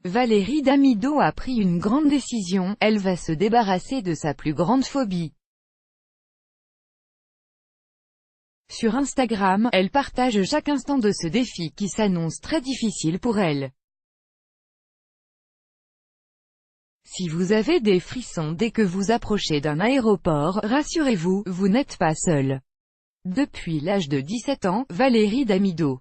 Valérie Damido a pris une grande décision, elle va se débarrasser de sa plus grande phobie. Sur Instagram, elle partage chaque instant de ce défi qui s'annonce très difficile pour elle. Si vous avez des frissons dès que vous approchez d'un aéroport, rassurez-vous, vous n'êtes pas seul. Depuis l'âge de 17 ans, Valérie Damido.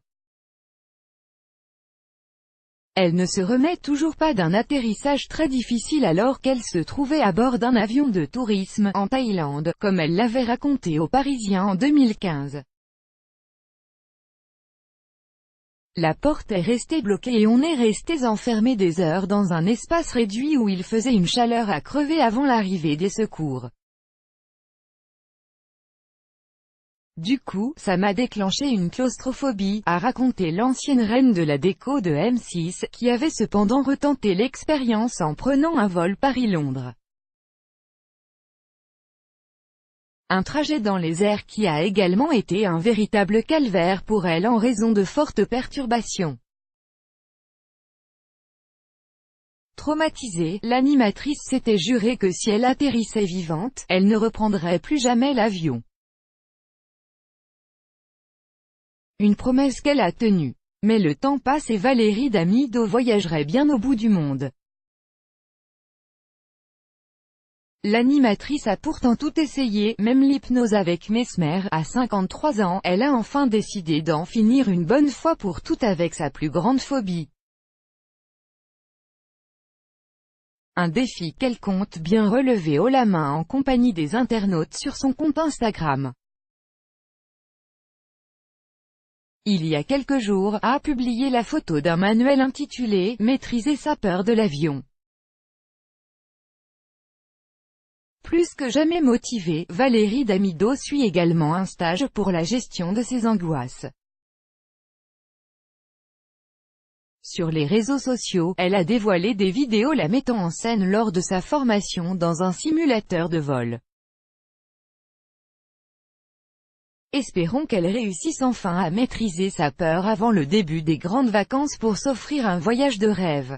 Elle ne se remet toujours pas d'un atterrissage très difficile alors qu'elle se trouvait à bord d'un avion de tourisme, en Thaïlande, comme elle l'avait raconté aux Parisiens en 2015. La porte est restée bloquée et on est restés enfermés des heures dans un espace réduit où il faisait une chaleur à crever avant l'arrivée des secours. Du coup, ça m'a déclenché une claustrophobie, a raconté l'ancienne reine de la déco de M6, qui avait cependant retenté l'expérience en prenant un vol Paris-Londres. Un trajet dans les airs qui a également été un véritable calvaire pour elle en raison de fortes perturbations. Traumatisée, l'animatrice s'était juré que si elle atterrissait vivante, elle ne reprendrait plus jamais l'avion. Une promesse qu'elle a tenue. Mais le temps passe et Valérie Damido voyagerait bien au bout du monde. L'animatrice a pourtant tout essayé, même l'hypnose avec Mesmer. À 53 ans, elle a enfin décidé d'en finir une bonne fois pour toutes avec sa plus grande phobie. Un défi qu'elle compte bien relever haut la main en compagnie des internautes sur son compte Instagram. Il y a quelques jours, a publié la photo d'un manuel intitulé « Maîtriser sa peur de l'avion ». Plus que jamais motivée, Valérie Damido suit également un stage pour la gestion de ses angoisses. Sur les réseaux sociaux, elle a dévoilé des vidéos la mettant en scène lors de sa formation dans un simulateur de vol. Espérons qu'elle réussisse enfin à maîtriser sa peur avant le début des grandes vacances pour s'offrir un voyage de rêve.